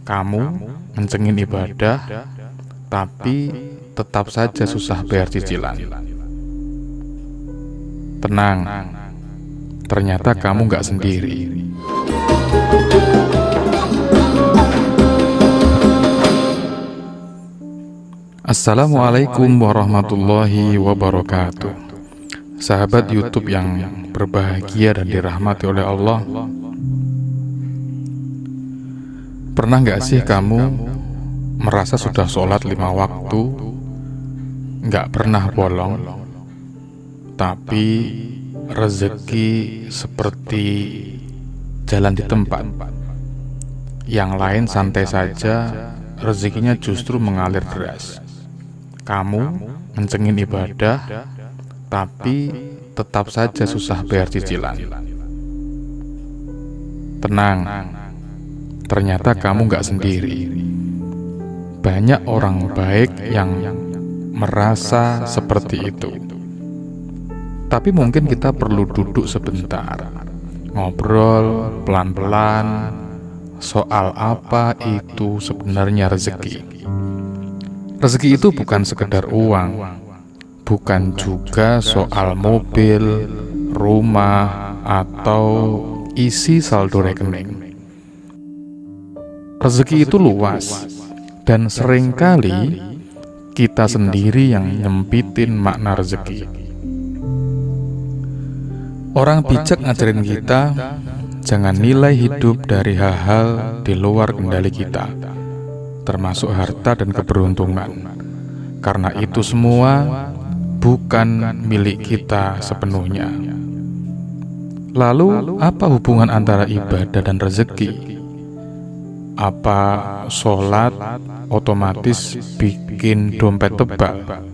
Kamu ngencengin ibadah, tapi tetap saja susah bayar cicilan. Tenang, ternyata kamu gak sendiri. Assalamualaikum warahmatullahi wabarakatuh. Sahabat YouTube yang berbahagia dan dirahmati oleh Allah, pernah gak sih kamu merasa sudah sholat 5 waktu, gak pernah bolong, tapi rezeki seperti jalan di tempat, yang lain santai saja, rezekinya justru mengalir deras. Kamu ngencengin ibadah, tapi tetap saja susah bayar cicilan. Tenang, ternyata kamu gak sendiri. Banyak orang baik yang merasa seperti itu. Tapi mungkin kita perlu duduk sebentar, ngobrol pelan-pelan soal apa itu sebenarnya rezeki. Rezeki itu bukan sekedar uang, bukan juga soal mobil, rumah, atau isi saldo rekening. Rezeki itu luas, dan seringkali kita sendiri yang nyempitin makna rezeki. Orang bijak ngajarin kita, jangan nilai hidup dari hal-hal di luar kendali kita, termasuk harta dan keberuntungan, karena itu semua bukan milik kita sepenuhnya. Lalu, apa hubungan antara ibadah dan rezeki? Apa sholat otomatis bikin dompet tebal?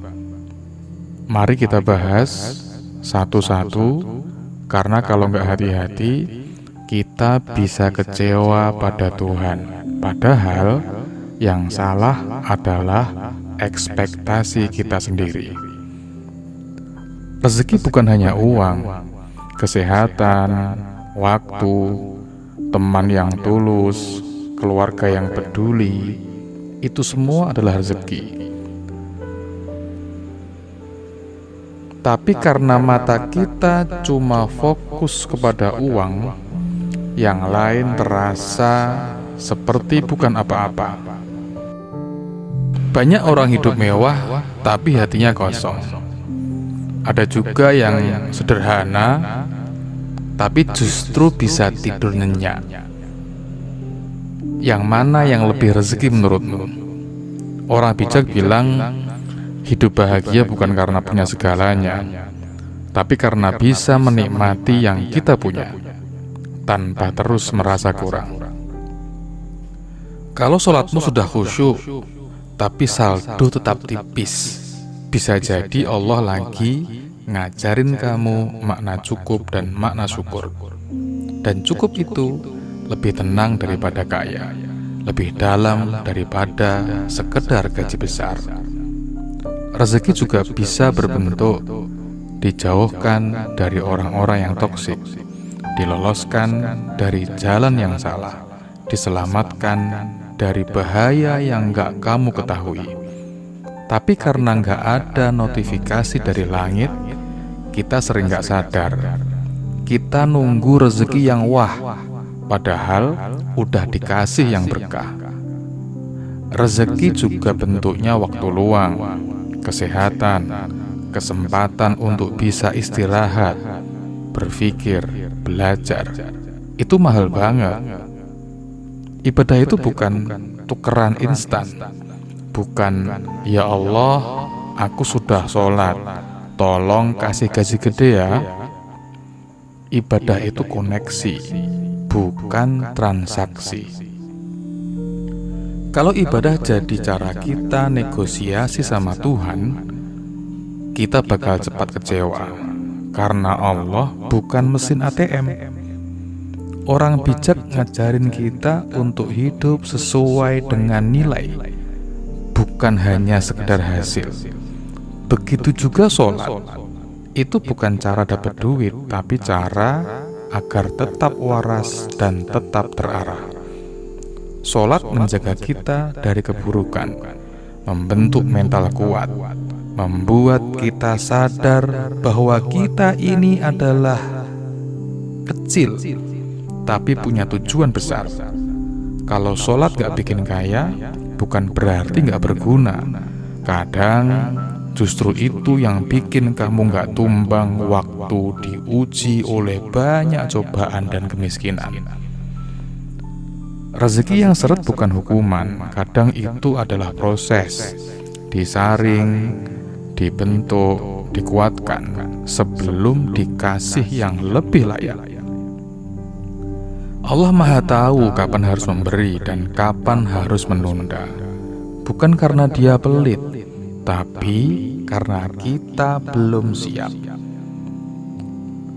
Mari kita bahas satu-satu, karena kalau nggak hati-hati, kita bisa kecewa pada Tuhan. Padahal yang salah adalah ekspektasi kita sendiri. Rezeki bukan hanya uang, kesehatan, waktu, teman yang tulus, keluarga yang peduli, itu semua adalah rezeki. Tapi karena mata kita cuma fokus kepada uang, yang lain terasa seperti bukan apa-apa. Banyak orang hidup mewah, tapi hatinya kosong. Ada juga yang sederhana, tapi justru bisa tidur nyenyak. Yang mana yang lebih rezeki menurutmu? Orang bijak bilang, hidup bahagia bukan karena punya segalanya, tapi karena bisa menikmati yang kita punya, tanpa terus merasa kurang. Kalau sholatmu sudah khusyuk, tapi saldo tetap tipis, bisa jadi Allah lagi ngajarin kamu makna cukup dan makna syukur. Dan cukup itu lebih tenang daripada kaya, lebih dalam daripada sekedar gaji besar. Rezeki juga bisa berbentuk dijauhkan dari orang-orang yang toksik, diloloskan dari jalan yang salah, diselamatkan dari bahaya yang gak kamu ketahui. Tapi karena gak ada notifikasi dari langit, kita sering gak sadar. Kita nunggu rezeki yang wah, padahal udah dikasih yang berkah. Rezeki juga bentuknya waktu luang, kesehatan, kesempatan untuk bisa istirahat, berpikir, belajar. Itu mahal banget. Ibadah itu bukan tukeran instan, bukan ya Allah, aku sudah sholat, tolong kasih gaji gede ya. Ibadah itu koneksi, bukan transaksi. Kalau ibadah jadi cara kita negosiasi sama Tuhan, kita bakal cepat kecewa, karena Allah bukan mesin ATM. Orang bijak ngajarin kita untuk hidup sesuai dengan nilai, bukan hanya sekedar hasil. Begitu juga sholat. Itu bukan cara dapat duit, tapi cara agar tetap waras dan tetap terarah. Sholat menjaga kita dari keburukan, membentuk mental kuat, membuat kita sadar bahwa kita ini adalah kecil, tapi punya tujuan besar. Kalau sholat gak bikin kaya, bukan berarti gak berguna. Kadang justru itu yang bikin kamu gak tumbang waktu diuji oleh banyak cobaan dan kemiskinan. Rezeki yang seret bukan hukuman, kadang itu adalah proses. Disaring, dibentuk, dikuatkan sebelum dikasih yang lebih layak. Allah Maha tahu kapan harus memberi dan kapan harus menunda. Bukan karena Dia pelit, tapi karena kita belum siap.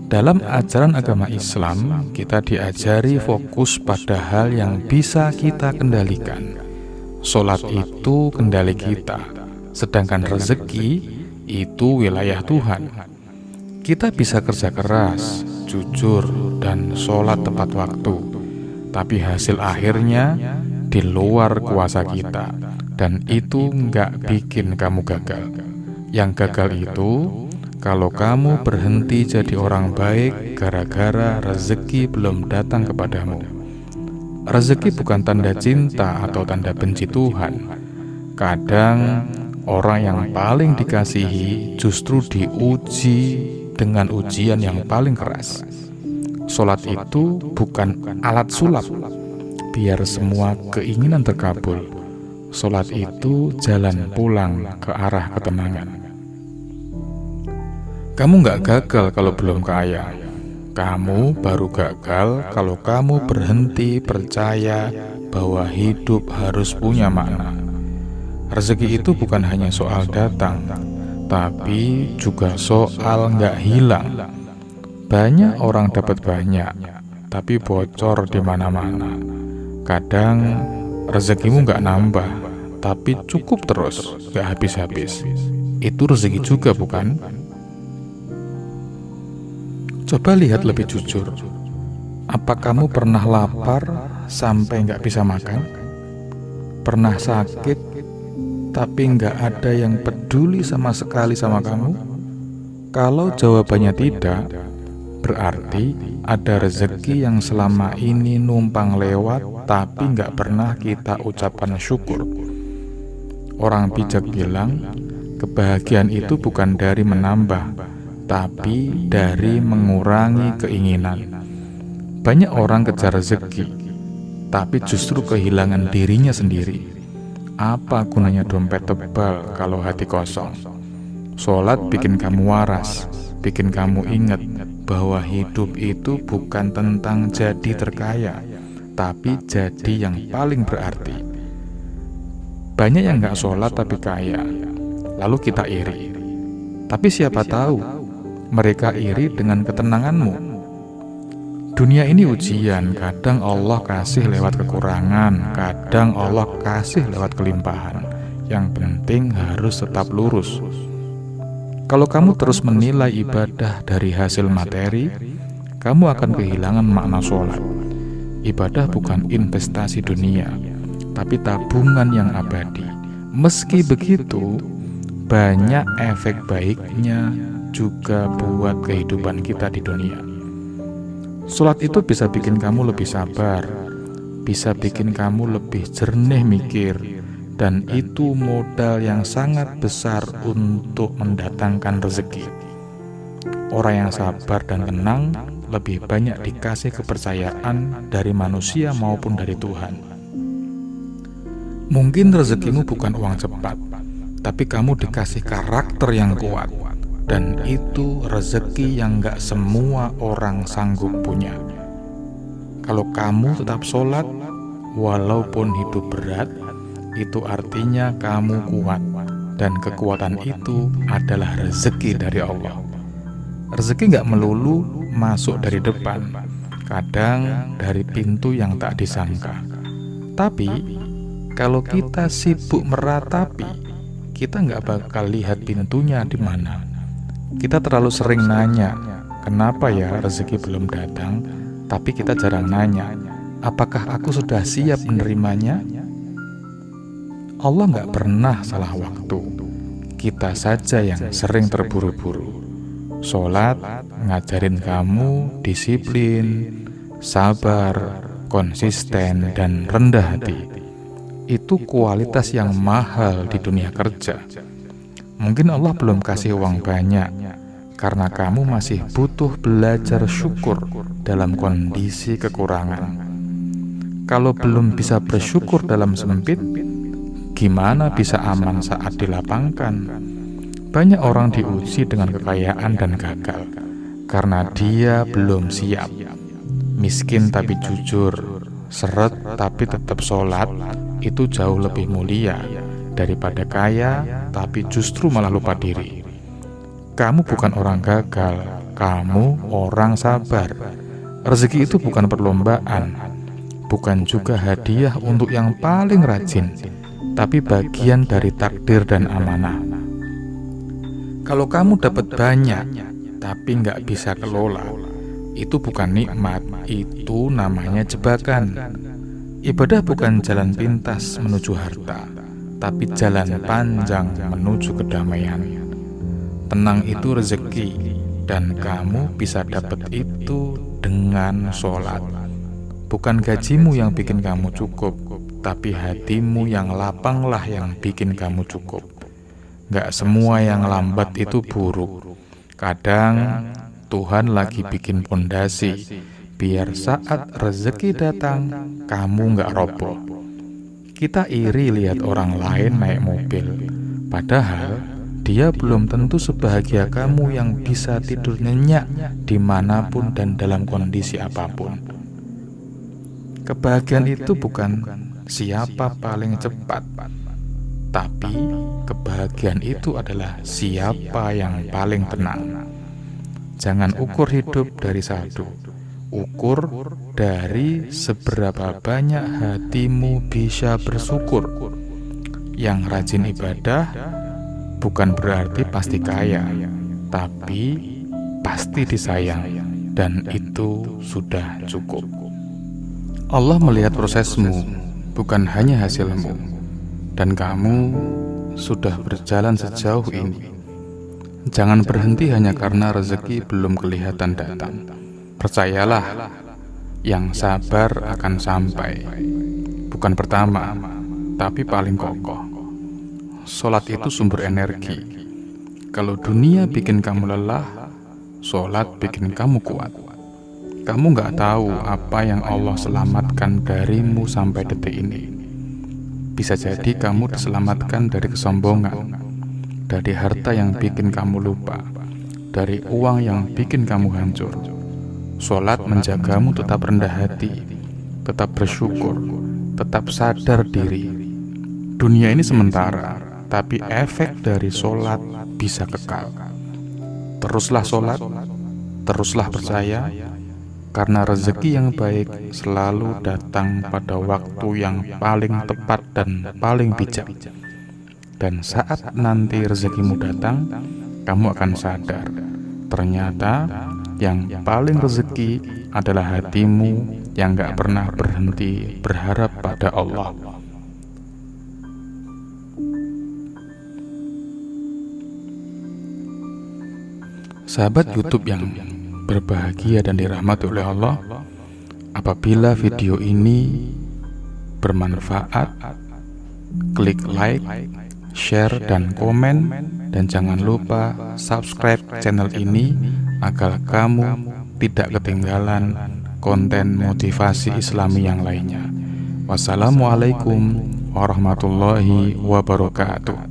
Dalam ajaran agama Islam, kita diajari fokus pada hal yang bisa kita kendalikan. Sholat itu kendali kita, sedangkan rezeki itu wilayah Tuhan. Kita bisa kerja keras, jujur, dan sholat tepat waktu, tapi hasil akhirnya di luar kuasa kita, dan itu nggak bikin kamu gagal. Yang gagal itu kalau kamu berhenti jadi orang baik gara-gara rezeki belum datang kepadamu. Rezeki bukan tanda cinta atau tanda benci Tuhan. Kadang orang yang paling dikasihi justru diuji dengan ujian yang paling keras. Sholat itu bukan alat sulap biar semua keinginan terkabul. Sholat itu jalan pulang ke arah ketenangan. Kamu gak gagal kalau belum kaya. Kamu baru gagal kalau kamu berhenti percaya bahwa hidup harus punya makna. Rezeki itu bukan hanya soal datang, tapi juga soal gak hilang. Banyak orang dapat banyak, tapi bocor di mana-mana. Kadang rezekimu gak nambah, tapi cukup terus, gak habis-habis. Itu rezeki juga, bukan? Coba lihat lebih jujur. Apa kamu pernah lapar sampai nggak bisa makan? Pernah sakit tapi nggak ada yang peduli sama sekali sama kamu? Kalau jawabannya tidak, berarti ada rezeki yang selama ini numpang lewat tapi nggak pernah kita ucapkan syukur. Orang bijak bilang, kebahagiaan itu bukan dari menambah, tapi dari mengurangi keinginan. Banyak orang kejar rezeki, tapi justru kehilangan dirinya sendiri. Apa gunanya dompet tebal kalau hati kosong? Sholat bikin kamu waras, bikin kamu ingat bahwa hidup itu bukan tentang jadi terkaya, tapi jadi yang paling berarti. Banyak yang gak sholat tapi kaya, lalu kita iri. Tapi siapa tahu mereka iri dengan ketenanganmu. Dunia ini ujian, kadang Allah kasih lewat kekurangan, kadang Allah kasih lewat kelimpahan. Yang penting harus tetap lurus. Kalau kamu terus menilai ibadah dari hasil materi, kamu akan kehilangan makna sholat. Ibadah bukan investasi dunia, tapi tabungan yang abadi. Meski begitu, banyak efek baiknya juga buat kehidupan kita di dunia. Sholat itu bisa bikin kamu lebih sabar, bisa bikin kamu lebih jernih mikir, dan itu modal yang sangat besar untuk mendatangkan rezeki. Orang yang sabar dan tenang lebih banyak dikasih kepercayaan dari manusia maupun dari Tuhan. Mungkin rezekimu bukan uang cepat, tapi kamu dikasih karakter yang kuat. Dan itu rezeki yang gak semua orang sanggup punya. Kalau kamu tetap sholat, walaupun hidup berat, itu artinya kamu kuat. Dan kekuatan itu adalah rezeki dari Allah. Rezeki gak melulu masuk dari depan, kadang dari pintu yang tak disangka. Tapi, kalau kita sibuk meratapi, kita gak bakal lihat pintunya di mana. Kita terlalu sering nanya, kenapa ya rezeki belum datang? Tapi kita jarang nanya, apakah aku sudah siap menerimanya? Allah nggak pernah salah waktu. Kita saja yang sering terburu-buru. Sholat ngajarin kamu disiplin, sabar, konsisten, dan rendah hati. Itu kualitas yang mahal di dunia kerja. Mungkin Allah belum kasih uang banyak, karena kamu masih butuh belajar syukur dalam kondisi kekurangan. Kalau belum bisa bersyukur dalam sempit, gimana bisa aman saat dilapangkan? Banyak orang diuji dengan kekayaan dan gagal, karena dia belum siap. Miskin tapi jujur, seret tapi tetap sholat, itu jauh lebih mulia daripada kaya tapi justru malah lupa diri. Kamu bukan orang gagal, kamu orang sabar. Rezeki itu bukan perlombaan, bukan juga hadiah untuk yang paling rajin, tapi bagian dari takdir dan amanah. Kalau kamu dapat banyak tapi nggak bisa kelola, itu bukan nikmat, itu namanya jebakan. Ibadah bukan jalan pintas menuju harta, tapi jalan panjang menuju kedamaian. Tenang itu rezeki, dan kamu bisa dapat itu dengan sholat. Bukan gajimu yang bikin kamu cukup, tapi hatimu yang lapanglah yang bikin kamu cukup. Gak semua yang lambat itu buruk. Kadang Tuhan lagi bikin pondasi, biar saat rezeki datang, kamu gak roboh. Kita iri lihat orang lain naik mobil, padahal dia belum tentu sebahagia kamu yang bisa tidur nyenyak dimanapun dan dalam kondisi apapun. Kebahagiaan itu bukan siapa paling cepat, tapi kebahagiaan itu adalah siapa yang paling tenang. Jangan ukur hidup dari saldo, ukur dari seberapa banyak hatimu bisa bersyukur. Yang rajin ibadah bukan berarti pasti kaya, tapi pasti disayang, dan itu sudah cukup. Allah melihat prosesmu, bukan hanya hasilmu, dan kamu sudah berjalan sejauh ini. Jangan berhenti hanya karena rezeki belum kelihatan datang. Percayalah, yang sabar akan sampai. Bukan pertama, tapi paling kokoh. Sholat itu sumber energi. Kalau dunia bikin kamu lelah, sholat bikin kamu kuat. Kamu gak tahu apa yang Allah selamatkan darimu sampai detik ini. Bisa jadi kamu diselamatkan dari kesombongan, dari harta yang bikin kamu lupa, dari uang yang bikin kamu hancur. Sholat menjagamu tetap rendah hati, tetap bersyukur, tetap sadar diri. Dunia ini sementara, tapi efek dari sholat bisa kekal. Teruslah sholat, teruslah percaya, karena rezeki yang baik selalu datang pada waktu yang paling tepat dan paling bijak. Dan saat nanti rezekimu datang, kamu akan sadar, ternyata yang paling rezeki adalah hatimu yang gak pernah berhenti berharap pada Allah. Sahabat YouTube yang berbahagia dan dirahmati oleh Allah, apabila video ini bermanfaat, klik like, share, dan komen, dan jangan lupa subscribe channel ini agar kamu tidak ketinggalan konten motivasi Islami yang lainnya. Wassalamualaikum warahmatullahi wabarakatuh.